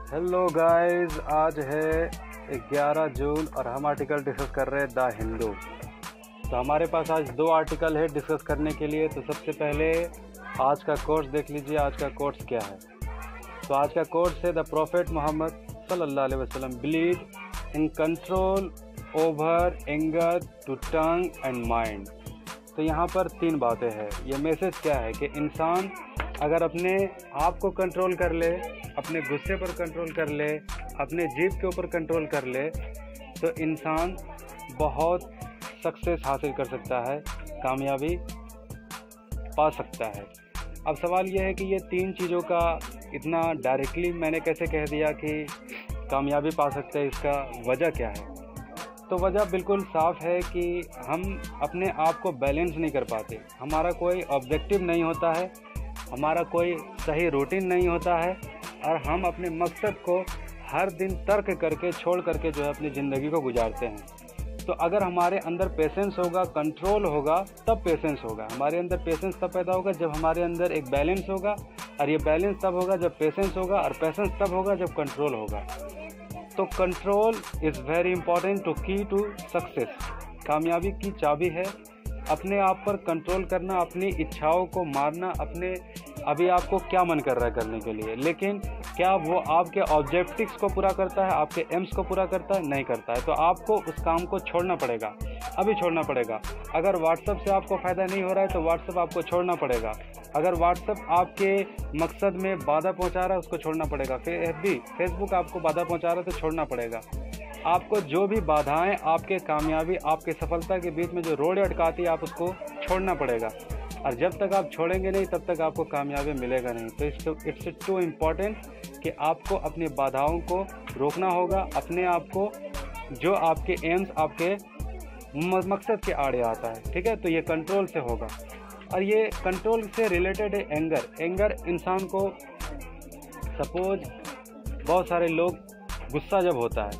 Hello guys, आज है 11 जून और हम आर्टिकल डिस्कस कर रहे हैं द हिंदू। तो हमारे पास आज 2 आर्टिकल है डिस्कस करने के लिए। तो सबसे पहले आज का कोर्स देख लीजिए, आज का कोर्स क्या है। तो आज का कोर्स है द प्रॉफेट मोहम्मद सल्लल्लाहु अलैहि वसल्लम believe in control over anger to tongue and mind. तो यहाँ पर 3 बातें हैं। ये मैसेज क्या है कि इंसान अगर अपने आप को कंट्रोल कर ले, अपने गुस्से पर कंट्रोल कर ले, अपने जीभ के ऊपर कंट्रोल कर ले, तो इंसान बहुत सक्सेस हासिल कर सकता है, कामयाबी पा सकता है। अब सवाल यह है कि ये 3 चीज़ों का इतना डायरेक्टली मैंने कैसे कह दिया कि कामयाबी पा सकते हैं, इसका वजह क्या है। तो वजह बिल्कुल साफ़ है कि हम अपने आप को बैलेंस नहीं कर पाते। हमारा कोई ऑब्जेक्टिव नहीं होता है, हमारा कोई सही रूटीन नहीं होता है, और हम अपने मकसद को हर दिन तर्क करके छोड़ करके जो है अपनी ज़िंदगी को गुजारते हैं। तो अगर हमारे अंदर पेशेंस होगा, कंट्रोल होगा, तब पेशेंस होगा। हमारे अंदर पेशेंस तब पैदा होगा जब हमारे अंदर एक बैलेंस होगा, और ये बैलेंस तब होगा जब पेशेंस होगा, और पेशेंस तब होगा जब कंट्रोल होगा। तो control is very important to key to success. कामयाबी की चाबी है अपने आप पर कंट्रोल करना, अपनी इच्छाओं को मारना। अपने अभी आपको क्या मन कर रहा है करने के लिए, लेकिन क्या वो आपके ऑब्जेक्टिव्स को पूरा करता है, आपके एम्स को पूरा करता है? नहीं करता है। तो आपको उस काम को छोड़ना पड़ेगा, अभी छोड़ना पड़ेगा। अगर व्हाट्सएप से आपको फ़ायदा नहीं हो रहा है तो व्हाट्सएप आपको छोड़ना पड़ेगा। अगर व्हाट्सएप आपके मकसद में बाधा पहुंचा रहा है, उसको छोड़ना पड़ेगा। फेसबुक आपको बाधा पहुंचा रहा है तो छोड़ना पड़ेगा। आपको जो भी बाधाएं आपके कामयाबी, आपके सफलता के बीच में जो रोड अटकाती है, आप उसको छोड़ना पड़ेगा। और जब तक आप छोड़ेंगे नहीं तब तक आपको कामयाबी मिलेगा नहीं। तो इट्स टू इम्पॉर्टेंट कि आपको अपनी बाधाओं को रोकना होगा, अपने आप को जो आपके एम्स, आपके मकसद के आड़े आता है, ठीक है। तो ये कंट्रोल से होगा, और ये कंट्रोल से रिलेटेड है एंगर इंसान को, सपोज बहुत सारे लोग गुस्सा जब होता है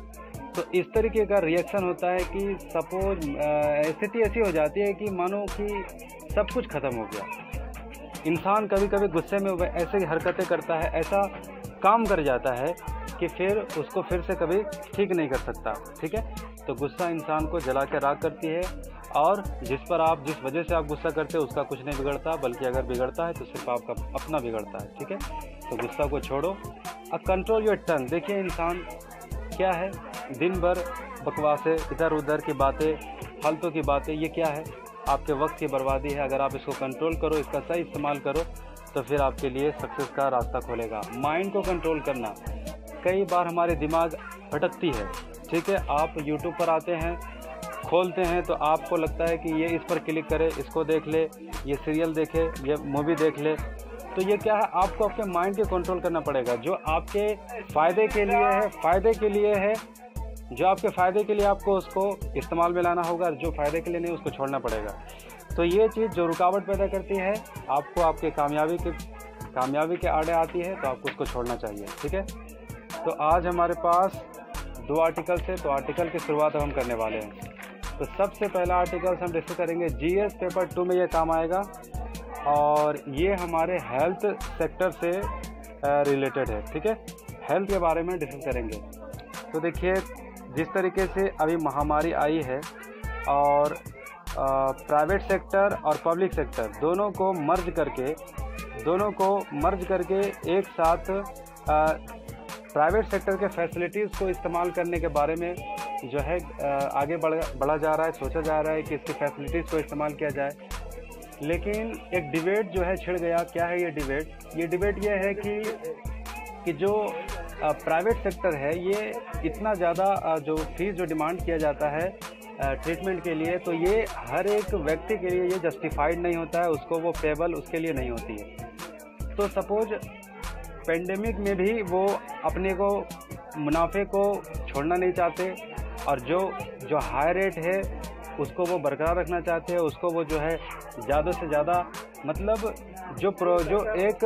तो इस तरीके का रिएक्शन होता है कि सपोज स्थिति ऐसी हो जाती है कि मानो कि सब कुछ ख़त्म हो गया। इंसान कभी कभी गुस्से में ऐसे हरकतें करता है, ऐसा काम कर जाता है कि फिर उसको फिर से कभी ठीक नहीं कर सकता, ठीक है। तो गुस्सा इंसान को जला के राख करती है, और जिस वजह से आप गुस्सा करते हो उसका कुछ नहीं बिगड़ता, बल्कि अगर बिगड़ता है तो सिर्फ आपका अपना बिगड़ता है, ठीक है। तो गुस्सा को छोड़ो। Control your tongue. देखिए इंसान क्या है, दिन भर बकवासें, इधर उधर की बातें, फालतू की बातें, ये क्या है? आपके वक्त की बर्बादी है। अगर आप इसको कंट्रोल करो, इसका सही इस्तेमाल करो, तो फिर आपके लिए सक्सेस का रास्ता खोलेगा। माइंड को कंट्रोल करना। कई बार हमारे दिमाग भटकती है, ठीक है। आप यूट्यूब पर आते हैं, खोलते हैं, तो आपको लगता है कि ये इस पर क्लिक करे, इसको देख ले, ये सीरियल देखे, ये मूवी देख ले। तो ये क्या है, आपको अपने माइंड के कंट्रोल करना पड़ेगा। जो आपके फ़ायदे के लिए है, जो आपके फ़ायदे के लिए आपको उसको इस्तेमाल में लाना होगा, और जो फ़ायदे के लिए नहीं उसको छोड़ना पड़ेगा। तो ये चीज़ जो रुकावट पैदा करती है आपको, आपके कामयाबी के आड़े आती है, तो आपको उसको छोड़ना चाहिए, ठीक है। तो आज हमारे पास 2 आर्टिकल्स हैं। तो आर्टिकल की शुरुआत हम करने वाले हैं। तो सबसे पहला आर्टिकल हम डिस्कस करेंगे, GS पेपर 2 में ये काम आएगा, और ये हमारे हेल्थ सेक्टर से रिलेटेड है, ठीक है। हेल्थ के बारे में डिस्कस करेंगे। तो देखिए जिस तरीके से अभी महामारी आई है, और प्राइवेट सेक्टर और पब्लिक सेक्टर दोनों को मर्ज करके एक साथ प्राइवेट सेक्टर के फैसिलिटीज़ को इस्तेमाल करने के बारे में जो है आगे बढ़ा जा रहा है, सोचा जा रहा है कि इसकी फैसिलिटीज़ को इस्तेमाल किया जाए। लेकिन एक डिबेट जो है छिड़ गया। क्या है ये डिबेट ये है कि जो प्राइवेट सेक्टर है, ये इतना ज़्यादा जो फीस जो डिमांड किया जाता है ट्रीटमेंट के लिए, तो ये हर एक व्यक्ति के लिए ये जस्टिफाइड नहीं होता है, उसको वो पेबल उसके लिए नहीं होती है। तो सपोज पेंडेमिक में भी वो अपने को मुनाफे को छोड़ना नहीं चाहते, और जो हाई रेट है उसको वो बरकरार रखना चाहते हैं, उसको वो जो है ज़्यादा से ज़्यादा, मतलब जो एक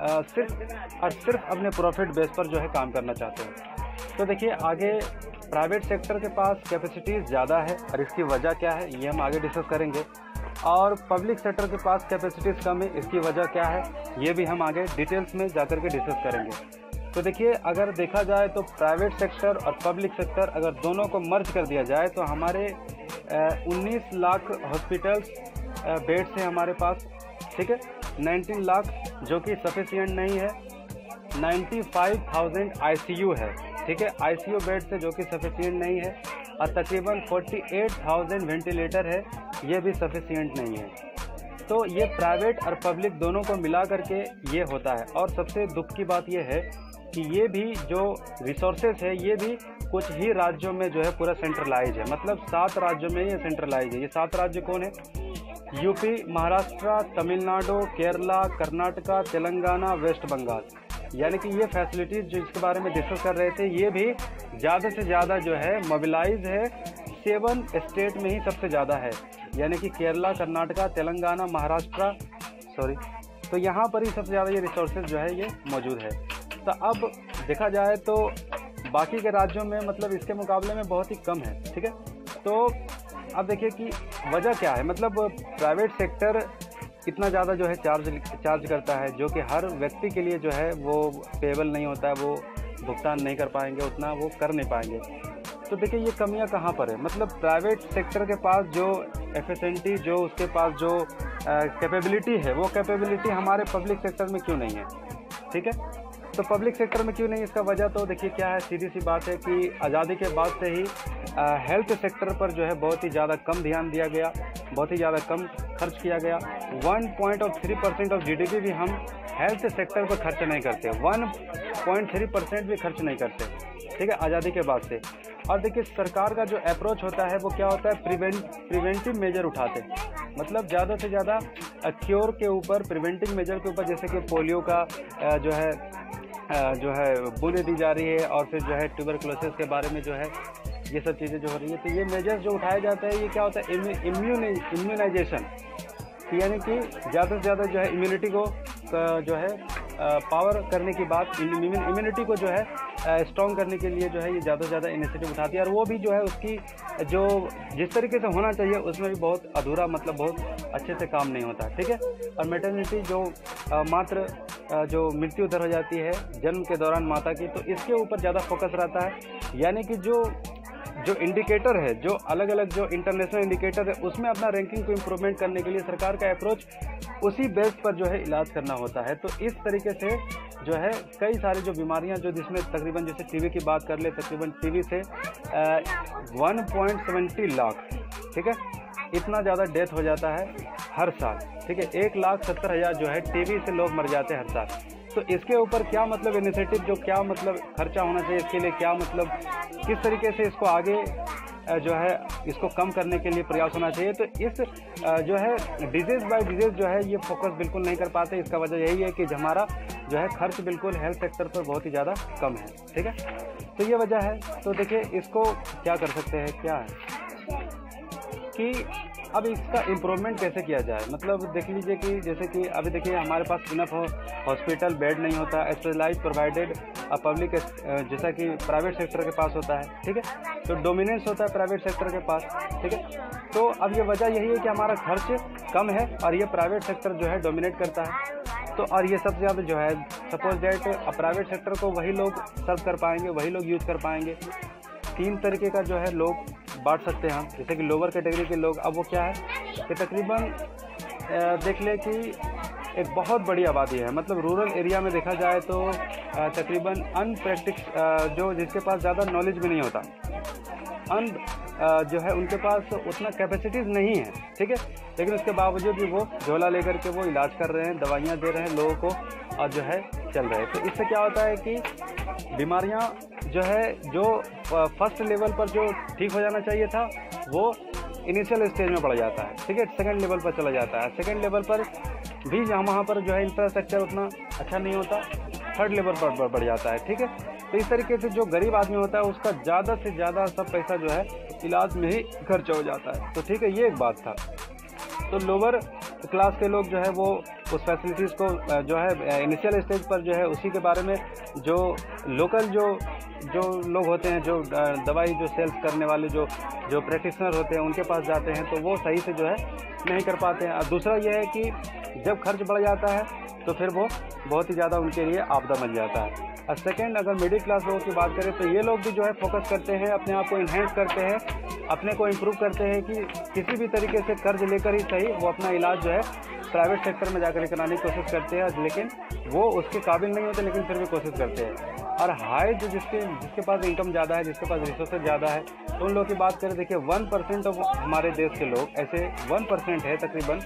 सिर्फ अपने प्रॉफिट बेस पर जो है काम करना चाहते हैं। तो देखिए आगे प्राइवेट सेक्टर के पास कैपेसिटीज़ ज़्यादा है, और इसकी वजह क्या है ये हम आगे डिस्कस करेंगे। और पब्लिक सेक्टर के पास कैपेसिटीज़ कम है, इसकी वजह क्या है ये भी हम आगे डिटेल्स में जाकर के डिस्कस करेंगे। तो देखिए, अगर देखा जाए तो प्राइवेट सेक्टर और पब्लिक सेक्टर अगर दोनों को मर्ज कर दिया जाए तो हमारे 19 लाख हॉस्पिटल्स बेड्स हैं हमारे पास, ठीक है। 19 लाख जो कि सफिशिएंट नहीं है। 95,000 ICU है, ठीक है, ICU बेड से जो कि सफिशिएंट नहीं है। और तकरीबन 48,000 वेंटिलेटर है, ये भी सफिशिएंट नहीं है। तो ये प्राइवेट और पब्लिक दोनों को मिला करके ये होता है। और सबसे दुख की बात ये है कि ये भी जो रिसोर्सेज है ये भी कुछ ही राज्यों में जो है पूरा सेंट्रलाइज है, मतलब 7 राज्यों में ये सेंट्रलाइज है। ये 7 राज्य कौन है? UP, Maharashtra, Tamil Nadu, Kerala, Karnataka, Telangana, West Bengal. यानी कि ये फैसिलिटीज़ जो इसके बारे में डिस्कस कर रहे थे ये भी ज़्यादा से ज़्यादा जो है मोबिलाइज है 7 स्टेट में ही सबसे ज़्यादा है, यानी कि केरला, कर्नाटका, तेलंगाना, महाराष्ट्र, तो यहाँ पर ही सबसे ज़्यादा ये रिसोर्सेज जो है ये मौजूद है। तो अब देखा जाए तो बाकी के राज्यों में मतलब इसके मुकाबले में बहुत ही कम है, ठीक है। तो अब देखिए कि वजह क्या है, मतलब प्राइवेट सेक्टर इतना ज़्यादा जो है चार्ज करता है जो कि हर व्यक्ति के लिए जो है वो पेबल नहीं होता है, वो भुगतान नहीं कर पाएंगे, उतना वो कर नहीं पाएंगे। तो देखिए ये कमियां कहाँ पर है, मतलब प्राइवेट सेक्टर के पास जो एफिशिएंसी, जो उसके पास जो कैपेबिलिटी है, वो कैपेबिलिटी हमारे पब्लिक सेक्टर में क्यों नहीं है, ठीक है। तो पब्लिक सेक्टर में क्यों नहीं, इसका वजह तो देखिए क्या है, सीधी सी बात है कि आज़ादी के बाद से ही हेल्थ सेक्टर पर जो है बहुत ही ज़्यादा कम ध्यान दिया गया, बहुत ही ज़्यादा कम खर्च किया गया। 1.3% ऑफ GDP भी हम हेल्थ सेक्टर पर खर्च नहीं करते, 1.3% भी खर्च नहीं करते, ठीक है, आज़ादी के बाद से। और देखिए सरकार का जो अप्रोच होता है वो क्या होता है, प्रिवेंटिव मेजर उठाते, मतलब ज़्यादा से ज़्यादा क्योर के ऊपर, प्रिवेंटिव मेजर के ऊपर, जैसे कि पोलियो का जो है बूंदें दी जा रही है, और फिर जो है ट्यूबरकुलोसिस के बारे में जो है ये सब चीज़ें जो हो रही है। तो ये मेजर्स जो उठाए जाते हैं ये क्या होता है, इम्यूनाइजेशन, यानी कि ज़्यादा से ज़्यादा जो है इम्यूनिटी को जो है पावर करने की बात, इम्यूनिटी को जो है स्ट्रॉन्ग करने के लिए जो है ये ज़्यादा से ज़्यादा इनिशिएटिव उठाती है। और वो भी जो है उसकी जो जिस तरीके से होना चाहिए उसमें भी बहुत अधूरा, मतलब बहुत अच्छे से काम नहीं होता, ठीक है। और मैटरनिटी जो मात्र जो मृत्यु दर हो जाती है जन्म के दौरान माता की, तो इसके ऊपर ज़्यादा फोकस रहता है। यानी कि जो इंडिकेटर है, जो अलग अलग जो इंटरनेशनल इंडिकेटर है, उसमें अपना रैंकिंग को इम्प्रूवमेंट करने के लिए सरकार का अप्रोच उसी बेस पर जो है इलाज करना होता है। तो इस तरीके से जो है कई सारी जो बीमारियां, जो जिसमें तकरीबन जैसे टीबी की बात कर ले, तकरीबन टीबी से 1.70 लाख, ठीक है, इतना ज़्यादा डेथ हो जाता है हर साल, ठीक है। 1,70,000 जो है टीबी से लोग मर जाते हैं हर साल। तो इसके ऊपर क्या मतलब इनिशिएटिव, जो क्या मतलब खर्चा होना चाहिए इसके लिए, क्या मतलब किस तरीके से इसको आगे जो है इसको कम करने के लिए प्रयास होना चाहिए। तो इस जो है डिजीज़ बाय डिजीज़ जो है ये फोकस बिल्कुल नहीं कर पाते। इसका वजह यही है कि हमारा जो है खर्च बिल्कुल हेल्थ सेक्टर पर बहुत ही ज़्यादा कम है, ठीक है। तो ये वजह है। तो देखिए इसको क्या कर सकते हैं, क्या है कि अब इसका इम्प्रूवमेंट कैसे किया जाए। मतलब देख लीजिए कि जैसे कि अभी देखिए हमारे पास इनफ हॉस्पिटल बेड नहीं होता, स्पेशलाइज प्रोवाइडेड पब्लिक जैसा कि प्राइवेट सेक्टर के पास होता है, ठीक है। तो डोमिनेंस होता है प्राइवेट सेक्टर के पास, ठीक है। तो अब ये वजह यही है कि हमारा खर्च कम है और ये प्राइवेट सेक्टर जो है डोमिनेट करता है। तो और ये सबसे ज़्यादा जो है सपोज डेट प्राइवेट सेक्टर को वही लोग सर्व कर पाएंगे, वही लोग यूज़ कर पाएंगे। 3 तरीके का जो है लोग बांट सकते हैं हम, जैसे कि लोअर कैटेगरी के लोग। अब वो क्या है कि तकरीबन देख ले कि एक बहुत बड़ी आबादी है, मतलब रूरल एरिया में देखा जाए तो तकरीबन जो जिसके पास ज़्यादा नॉलेज भी नहीं होता, जो है उनके पास उतना कैपेसिटीज़ नहीं है, ठीक है, लेकिन उसके बावजूद भी वो झोला लेकर के वो इलाज कर रहे हैं, दवाइयाँ दे रहे हैं लोगों को और जो है चल रहे हैं। तो इससे क्या होता है कि बीमारियाँ जो है जो फर्स्ट लेवल पर जो ठीक हो जाना चाहिए था वो इनिशियल स्टेज में बढ़ जाता है, ठीक है, सेकंड लेवल पर चला जाता है। सेकंड लेवल पर भी वहाँ पर जो है इंफ्रास्ट्रक्चर उतना अच्छा नहीं होता, थर्ड लेवल पर बढ़ जाता है, ठीक है। तो इस तरीके से जो गरीब आदमी होता है उसका ज़्यादा से ज़्यादा सब पैसा जो है इलाज में ही खर्च हो जाता है। तो ठीक है, ये एक बात था। तो लोअर क्लास के लोग जो है वो उस फैसिलिटीज़ को जो है इनिशियल स्टेज पर जो है उसी के बारे में जो लोकल जो लोग होते हैं, जो दवाई जो सेल्स करने वाले जो प्रैक्टिशनर होते हैं उनके पास जाते हैं, तो वो सही से जो है नहीं कर पाते हैं। और दूसरा ये है कि जब खर्च बढ़ जाता है तो फिर वो बहुत ही ज़्यादा उनके लिए आपदा बन जाता है। और सेकेंड, अगर मिडिल क्लास लोगों की बात करें तो ये लोग भी जो है फोकस करते हैं, अपने आप को इन्हेंस करते हैं, अपने को इम्प्रूव करते हैं कि किसी भी तरीके से कर्ज लेकर ही सही वो अपना इलाज जो है प्राइवेट सेक्टर में जाकर कराने की कोशिश करते हैं, लेकिन वो उसके काबिल नहीं होते, लेकिन फिर भी कोशिश करते हैं। और हाई जो जिसके पास इनकम ज़्यादा है, जिसके पास रिसोर्सेज ज़्यादा है, तो उन लोगों की बात करें, देखिए 1% ऑफ हमारे देश के लोग ऐसे 1% है तकरीबन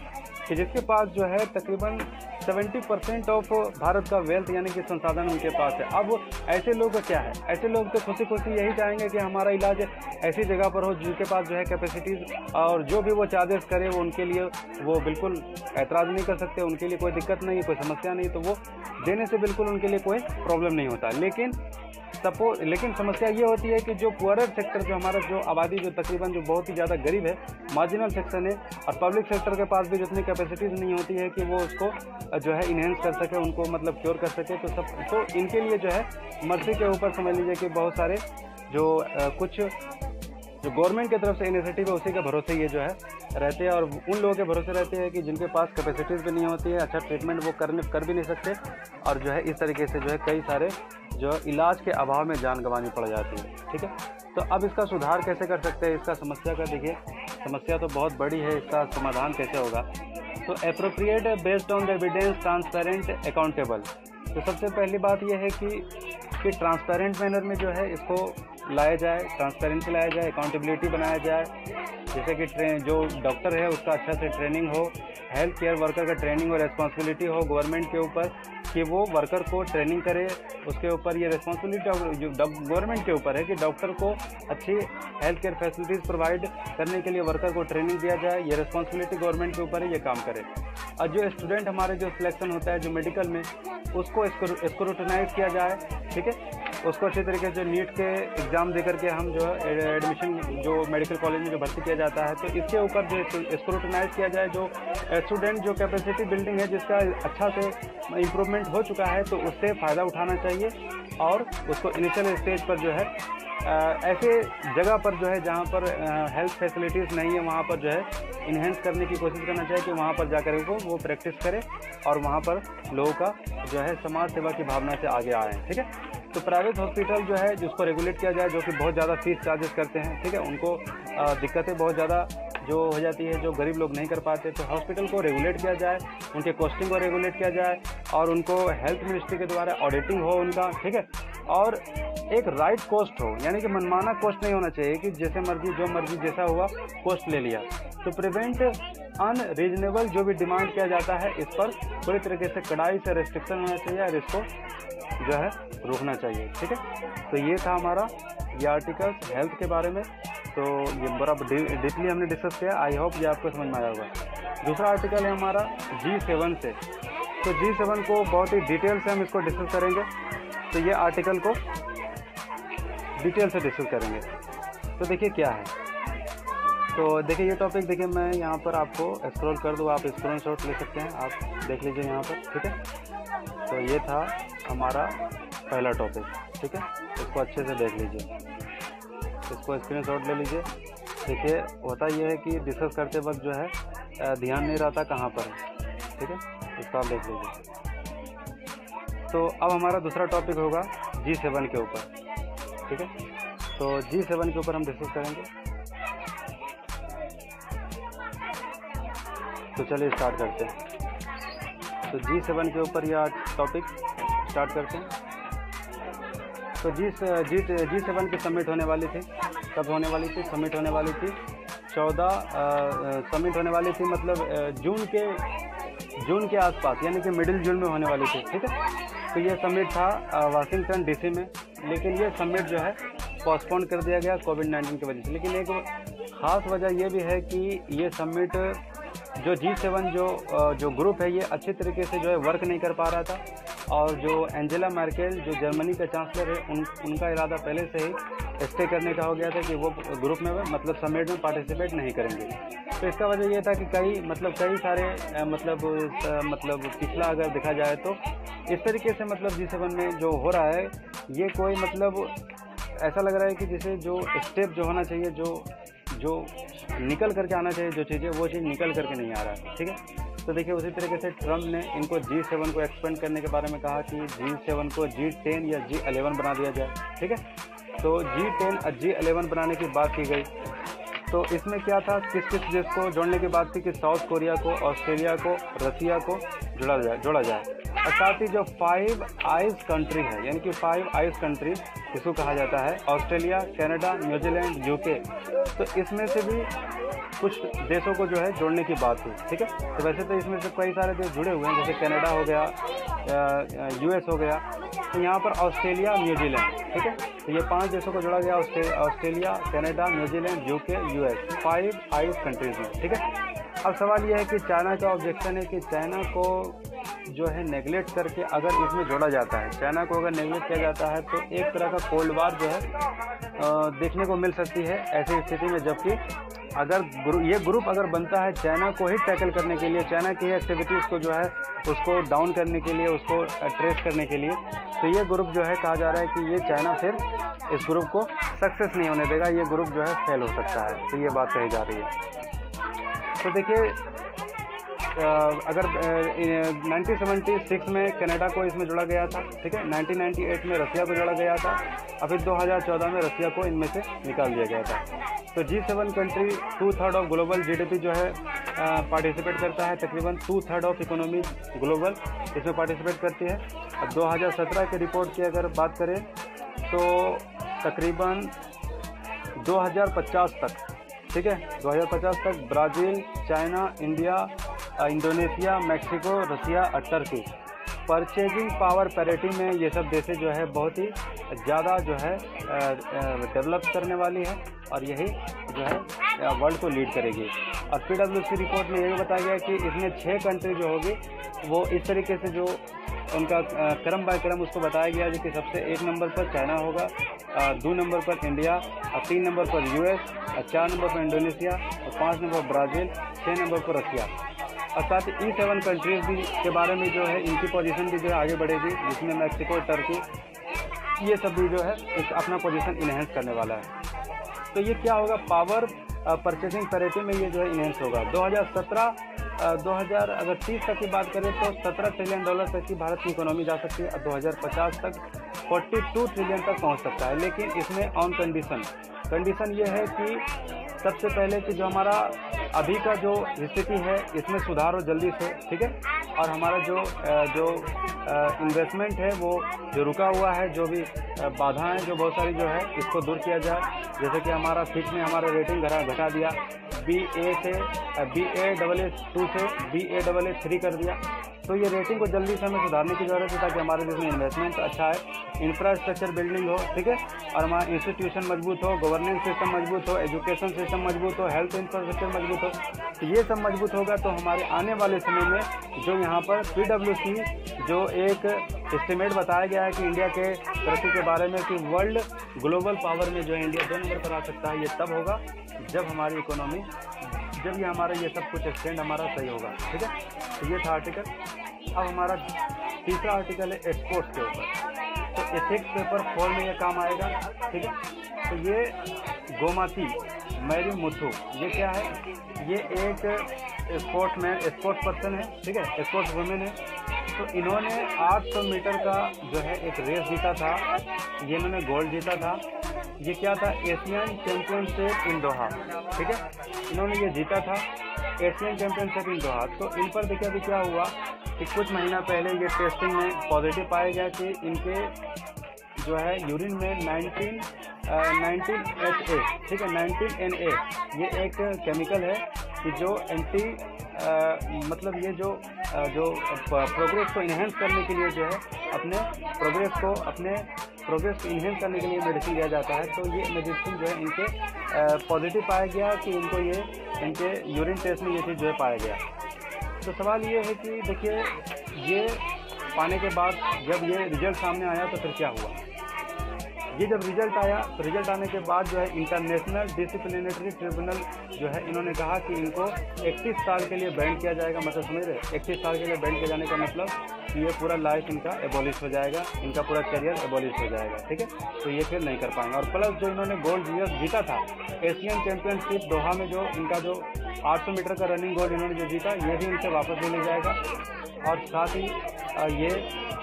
कि जिसके पास जो है तकरीबन 70% ऑफ भारत का वेल्थ यानी कि संसाधन उनके पास है। अब ऐसे लोग का क्या है, ऐसे लोग तो खुशी खुशी यही चाहेंगे कि हमारा इलाज ऐसी जगह पर हो जिनके पास जो है कैपेसिटीज़, और जो भी वो चार्जेस करे वो उनके लिए वो बिल्कुल ऐतराज़ नहीं कर सकते, उनके लिए कोई दिक्कत नहीं है, कोई समस्या नहीं, तो वो देने से बिल्कुल उनके लिए कोई प्रॉब्लम नहीं होता। लेकिन समस्या ये होती है कि जो पुअरर सेक्टर, जो हमारा जो आबादी जो तकरीबन जो बहुत ही ज़्यादा गरीब है, मार्जिनल सेक्शन है, और पब्लिक सेक्टर के पास भी जितनी कैपेसिटीज़ नहीं होती है कि वो उसको जो है इन्हेंस कर सके, उनको मतलब क्योर कर सके, तो इनके लिए जो है मर्सी के ऊपर समझ लीजिए कि बहुत सारे कुछ जो गवर्नमेंट की तरफ से इनिशिएटिव है उसी के भरोसे ये जो है रहते हैं, और उन लोगों के भरोसे रहते हैं कि जिनके पास कैपेसिटीज़ भी नहीं होती है, अच्छा ट्रीटमेंट वो कर भी नहीं सकते, और जो है इस तरीके से जो है कई सारे जो इलाज के अभाव में जान गंवानी पड़ जाती है। ठीक है, तो अब इसका सुधार कैसे कर सकते हैं, इसका समस्या का देखिए, समस्या तो बहुत बड़ी है, इसका समाधान कैसे होगा। तो appropriate based on the evidence, transparent, accountable. तो सबसे पहली बात यह है कि ट्रांसपेरेंट मैनर में जो है इसको लाया जाए, ट्रांसपेरेंसी लाया जाए, अकाउंटेबिलिटी बनाया जाए, जैसे कि जो डॉक्टर है उसका अच्छा से ट्रेनिंग हो, हेल्थ केयर वर्कर का ट्रेनिंग और रिस्पॉन्सिबिलिटी हो गवर्नमेंट के ऊपर कि वो वर्कर को ट्रेनिंग करे, उसके ऊपर ये रिस्पॉन्सिबिलिटी गवर्नमेंट के ऊपर है कि डॉक्टर को अच्छी हेल्थ केयर फैसिलिटीज़ प्रोवाइड करने के लिए वर्कर को ट्रेनिंग दिया जाए, ये रिस्पॉन्सिबिलिटी गवर्नमेंट के ऊपर है, ये काम करे। और जो स्टूडेंट हमारे जो सिलेक्शन होता है जो मेडिकल में, उसको स्क्रूटनाइज किया जाए, ठीक है, उसको अच्छी तरीके से नीट के एग्ज़ाम दे करके हम जो एडमिशन जो मेडिकल कॉलेज में जो भर्ती किया जाता है, तो इसके ऊपर जो स्क्रूटनाइज किया जाए, जो स्टूडेंट जो कैपेसिटी बिल्डिंग है जिसका अच्छा से इम्प्रूवमेंट हो चुका है, तो उससे फ़ायदा उठाना चाहिए, और उसको इनिशियल स्टेज पर जो है ऐसे जगह पर जो है जहाँ पर हेल्थ फैसिलिटीज़ नहीं है वहाँ पर जो है इन्हेंस करने की कोशिश करना चाहिए कि वहाँ पर जाकर वो प्रैक्टिस करे और वहाँ पर लोगों का जो है समाज सेवा की भावना से आगे आए। ठीक है, तो प्राइवेट हॉस्पिटल जो है जिसको रेगुलेट किया जाए, जो कि बहुत ज़्यादा फीस चार्जेस करते हैं, ठीक है, उनको दिक्कतें बहुत ज़्यादा जो हो जाती है, जो गरीब लोग नहीं कर पाते, तो हॉस्पिटल को रेगुलेट किया जाए, उनके कॉस्टिंग को रेगुलेट किया जाए, और उनको हेल्थ मिनिस्ट्री के द्वारा ऑडिटिंग हो उनका, ठीक है, और एक राइट कॉस्ट हो, यानी कि मनमाना कॉस्ट नहीं होना चाहिए कि जैसे मर्जी जो मर्जी जैसा हुआ कॉस्ट ले लिया। तो प्रिवेंट अनरीजनेबल जो भी डिमांड किया जाता है इस पर पूरी तरीके से कड़ाई से रेस्ट्रिक्शन होना चाहिए और इसको जो है रोकना चाहिए। ठीक है, तो ये था हमारा ये आर्टिकल्स हेल्थ के बारे में, तो ये बड़ा डीपली हमने डिस्कस किया। आई होप ये आपको समझ में आया होगा। दूसरा आर्टिकल है हमारा G7 से, तो G7 को बहुत ही डिटेल से हम इसको डिस्कस करेंगे, तो ये आर्टिकल को डिटेल से डिस्कस करेंगे। तो देखिए क्या है, तो देखिए ये टॉपिक, देखिए मैं यहाँ पर आपको स्क्रॉल कर दूँ, आप स्क्रीनशॉट ले सकते हैं, आप देख लीजिए यहाँ पर। ठीक है, तो ये था हमारा पहला टॉपिक। ठीक है, इसको अच्छे से देख लीजिए, इसको स्क्रीनशॉट ले लीजिए। देखिए होता ये है कि डिस्कस करते वक्त जो है ध्यान नहीं रहता कहाँ पर है। ठीक है, इसको आप देख लीजिए। तो अब हमारा दूसरा टॉपिक होगा G7 के ऊपर। ठीक है, तो G7 के ऊपर हम डिस्कस करेंगे। तो चलिए स्टार्ट करते हैं। तो G7 के ऊपर यह टॉपिक स्टार्ट करते हैं। तो G7 की समिट होने वाली थी, कब होने वाली थी? समिट होने वाली थी 14 समिट होने वाली थी, मतलब जून के आसपास, यानी कि मिडिल जून में होने वाली थी। ठीक है, तो ये समिट था वाशिंगटन DC में, लेकिन ये समिट जो है पोस्टपोन कर दिया गया कोविड-19 की वजह से। लेकिन एक ख़ास वजह ये भी है कि ये समिट जो G7 जो ग्रुप है ये अच्छे तरीके से जो है वर्क नहीं कर पा रहा था, और जो एंजेला मर्केल जो जर्मनी का चांसलर है उनका इरादा पहले से ही स्टे करने का हो गया था कि वो ग्रुप में मतलब समिट में पार्टिसिपेट नहीं करेंगे। तो इसका वजह ये था कि कई सारे मतलब पिछला अगर देखा जाए तो इस तरीके से मतलब G7 में जो हो रहा है ये कोई मतलब ऐसा लग रहा है कि जैसे जो स्टेप जो होना चाहिए जो निकल करके आना चाहिए जो चीज़ें वो चीज़ निकल करके नहीं आ रहा है। ठीक है, तो देखिए उसी तरीके से ट्रम्प ने इनको G7 को एक्सपेंड करने के बारे में कहा कि G7 को G10 या G11 बना दिया जाए। ठीक है, तो G10 और G11 बनाने की बात की गई। तो इसमें क्या था, किस किस देश को जोड़ने की बात थी कि साउथ कोरिया को, ऑस्ट्रेलिया को, रसिया को जोड़ा जाए और साथ ही जो 5 आइस कंट्री है यानी कि 5 आइस कंट्री इसको कहा जाता है, ऑस्ट्रेलिया, कनाडा, न्यूजीलैंड, यूके, तो इसमें से भी कुछ देशों को जो है जोड़ने की बात थी। ठीक है, तो वैसे तो इसमें से कई सारे देश जुड़े हुए हैं जैसे कनाडा हो गया, US हो गया, तो यहाँ पर ऑस्ट्रेलिया, न्यूजीलैंड। ठीक है, तो ये 5 देशों को जोड़ा गया, Australia, Canada, New Zealand, UK, US, 5 ice countries में। ठीक है, अब सवाल यह है कि चाइना का ऑब्जेक्शन है कि चाइना को जो है नेगलेक्ट करके अगर इसमें जोड़ा जाता है, चाइना को अगर नेगलेक्ट किया जाता है तो एक तरह का कोल्ड वार जो है देखने को मिल सकती है ऐसी स्थिति में, जबकि अगर ये ग्रुप अगर बनता है चाइना को ही टैकल करने के लिए, चाइना की एक्टिविटीज़ को जो है उसको डाउन करने के लिए, उसको ट्रेस करने के लिए, तो ये ग्रुप जो है कहा जा रहा है कि ये चाइना फिर इस ग्रुप को सक्सेस नहीं होने देगा, ये ग्रुप जो है फेल हो सकता है। तो ये बात कही जा रही है। तो देखिए अगर 1976 में कनाडा को इसमें जोड़ा गया था। ठीक है, 1998 में रसिया को जोड़ा गया था और फिर 2014 में रसिया को इनमें से निकाल दिया गया था। तो G7 country 2/3 of global GDP जो है पार्टिसिपेट करता है, तकरीबन 2/3 ऑफ इकोनॉमी ग्लोबल इसमें पार्टिसिपेट करती है। अब 2017 के रिपोर्ट की अगर बात करें तो तकरीबन 2050 तक, ठीक है, 2050 तक Brazil, China, India, Indonesia, Mexico, Russia और टर्की परचेजिंग पावर पैरिटी में ये सब देशें जो है बहुत ही ज़्यादा जो है डेवलप करने वाली है और यही जो है वर्ल्ड को लीड करेगी। और PwC रिपोर्ट में ये भी बताया गया कि इसमें 6 कंट्री जो होगी वो इस तरीके से जो उनका क्रम बाय क्रम उसको बताया गया है कि सबसे 1 नंबर पर चाइना होगा, 2 नंबर पर इंडिया और 3 नंबर पर US और 4 नंबर पर इंडोनेशिया और 5 नंबर पर ब्राज़ील, 6 नंबर पर रसिया। और साथ ही E7 कंट्रीज़ भी के बारे में जो है इनकी पोजीशन भी जो है आगे बढ़ेगी, जिसमें मैक्सिको, टर्की, ये सब भी जो है अपना पोजीशन इन्हेंस करने वाला है। तो ये क्या होगा, पावर परचेसिंग पैरिटी में ये जो है इन्हेंस होगा। 2030 तक की बात करें तो $17 ट्रिलियन तक की भारत की इकोनॉमी जा सकती है और 2050 तक 42 ट्रिलियन तक पहुंच सकता है। लेकिन इसमें ऑन कंडीशन ये है कि सबसे पहले कि जो हमारा अभी का जो स्थिति है इसमें सुधार हो जल्दी से। ठीक है, और हमारा जो इन्वेस्टमेंट है वो जो रुका हुआ है, जो भी बाधाएं जो बहुत सारी जो है इसको दूर किया जाए। जैसे कि हमारा फिच ने हमारा रेटिंग घटा दिया, BA से Baa2 से Baa3 कर दिया। तो ये रेटिंग को जल्दी से हमें सुधारने की ज़रूरत है ताकि हमारे देश में इन्वेस्टमेंट अच्छा है, इंफ्रास्ट्रक्चर बिल्डिंग हो, ठीक है, और हमारा इंस्टीट्यूशन मजबूत हो, गवर्नेंस सिस्टम मजबूत हो, एजुकेशन सिस्टम मजबूत हो, हेल्थ इंफ्रास्ट्रक्चर मजबूत हो। तो ये सब मजबूत होगा तो हमारे आने वाले समय में जो यहाँ पर PwC जो एक एस्टिमेट बताया गया है कि इंडिया के तरक्की के बारे में कि वर्ल्ड ग्लोबल पावर में जो है इंडिया 2 नंबर पर आ सकता है, ये तब होगा जब हमारी इकोनॉमी, जब ये हमारा ये सब कुछ स्टैंड हमारा सही होगा। ठीक है, तो ये था आर्टिकल। अब हमारा तीसरा आर्टिकल है एक्सपोर्ट्स के ऊपर। तो एथिक्स पेपर 4 में ये काम आएगा। ठीक है, तो ये गोमती मैरी मुथु, ये क्या है, ये एक स्पोर्ट्स पर्सन है। ठीक है, स्पोर्ट्स वुमेन है। तो इन्होंने 800 मीटर का जो है एक रेस जीता था, ये इन्होंने गोल्ड जीता था। ये क्या था, एशियन चैम्पियनशिप इन दोहा। ठीक है, इन्होंने ये जीता था एशियन चैम्पियनशिप इन दोहा। तो इन पर देखिए अभी क्या हुआ कि कुछ महीना पहले ये टेस्टिंग में पॉजिटिव पाया गया कि इनके जो है यूरिन में 19 HA, ठीक है, 19 NA, ये एक केमिकल है कि जो मतलब ये जो प्रोग्रेस को इन्हेंस करने के लिए जो है अपने प्रोग्रेस को इन्हेंस करने के लिए मेडिसिन दिया जाता है। तो ये मेडिसिन जो है इनके पॉजिटिव पाया गया कि इनको ये इनके यूरिन टेस्ट में ये चीज़ जो है पाया गया। तो सवाल ये है कि देखिए ये पाने के बाद जब ये रिजल्ट सामने आया तो फिर क्या हुआ, ये जब रिजल्ट आया तो रिजल्ट आने के बाद जो है इंटरनेशनल डिसिप्लिनरी ट्रिब्यूनल जो है इन्होंने कहा कि इनको 31 साल के लिए बैन किया जाएगा। मतलब समझ रहे, 31 साल के लिए बैन किया जाने का मतलब कि ये पूरा लाइफ इनका एबॉलिश हो जाएगा, इनका पूरा करियर एबॉलिश हो जाएगा, ठीक है। तो ये फिर नहीं कर पाएंगे। और प्लस जो इन्होंने गोल्ड जीता था एशियन चैम्पियनशिप दोहा में, जो इनका जो 800 मीटर का रनिंग गोल्ड इन्होंने जो जीता, ये भी इनसे वापस ले लिया जाएगा। और साथ ही ये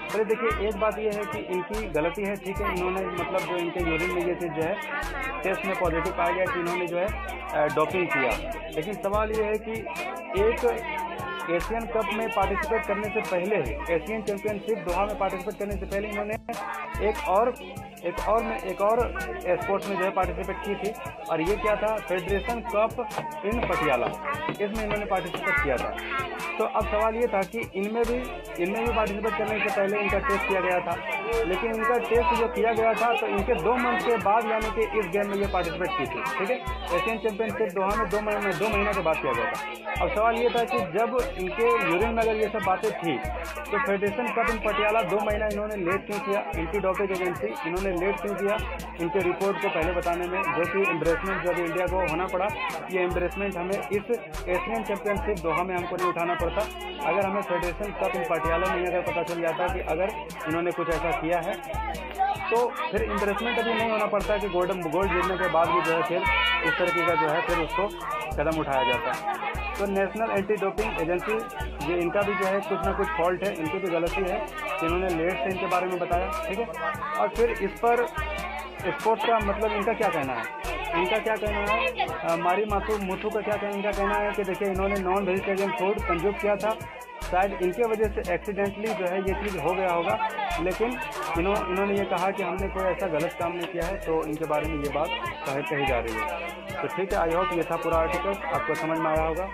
पहले देखिए, एक बात ये है कि इनकी गलती है, ठीक है, इन्होंने मतलब जो इनके यूरिन में ये चीज़ जो है टेस्ट में पॉजिटिव पाया गया कि इन्होंने जो है डोपिंग किया। लेकिन सवाल ये है कि एक एशियन कप में पार्टिसिपेट करने से पहले, एशियन चैम्पियनशिप दोहा में पार्टिसिपेट करने से पहले इन्होंने एक और स्पोर्ट्स में जो है पार्टिसिपेट की थी। और ये क्या था, फेडरेशन कप इन पटियाला, इसमें इन्होंने पार्टिसिपेट किया था। तो अब सवाल ये था कि इनमें भी पार्टिसिपेट करने से पहले इनका टेस्ट किया गया था, लेकिन इनका टेस्ट जो किया गया था तो इनके 2 मंथ के बाद, यानी कि इस गेम में ये पार्टिसिपेट की थी, ठीक है। एशियन चैंपियनशिप दोहा में 2 महीने के बाद किया गया था। अब सवाल ये था कि जब इनके यूरिन में अगर ये सब बातें थी तो फेडरेशन कप इन पटियाला 2 महीना इन्होंने लेट क्यों किया, एंटी डोपिंग एजेंसी इन्होंने लेट क्यों किया इनके रिपोर्ट को पहले बताने में, जो कि एम्ब्रेसमेंट जो अभी इंडिया को होना पड़ा, ये एम्ब्रेसमेंट हमें इस एशियन चैंपियनशिप दोहा में हमको नहीं उठाना पड़ता अगर हमें फेडरेशन कप इन पटियाला में अगर पता चल जाता कि अगर इन्होंने कुछ ऐसा किया है, तो फिर एम्ब्रेसमेंट अभी नहीं होना पड़ता कि गोल्ड जीतने के बाद भी जो है फिर इस तरीके का जो है फिर उसको कदम उठाया जाता। तो नेशनल एंटी डोपिंग एजेंसी ये इनका भी जो है कुछ ना कुछ फॉल्ट है, इनकी भी गलती है कि इन्होंने लेट से इनके बारे में बताया, ठीक है। और फिर इस पर स्पोर्ट्स का मतलब इनका क्या कहना है, मारी मुथु का क्या कहना, इनका कहना है कि देखिए इन्होंने नॉन वेजिटेरियन फूड कंज्यूम किया था, शायद इनके वजह से एक्सीडेंटली जो है ये चीज़ हो गया होगा, लेकिन इन्होंने ये कहा कि हमने कोई ऐसा गलत काम नहीं किया है। तो इनके बारे में ये बात कही जा रही है। तो ठीक है, आई होप ये था पूरा आर्टिकल, आपको समझ में आया होगा।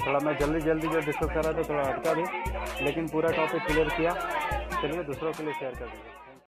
थोड़ा मैं जल्दी जो डिस्कस कर रहा था थोड़ा अटका भी, लेकिन पूरा टॉपिक क्लियर किया। चलिए दूसरों के लिए शेयर कर दीजिए।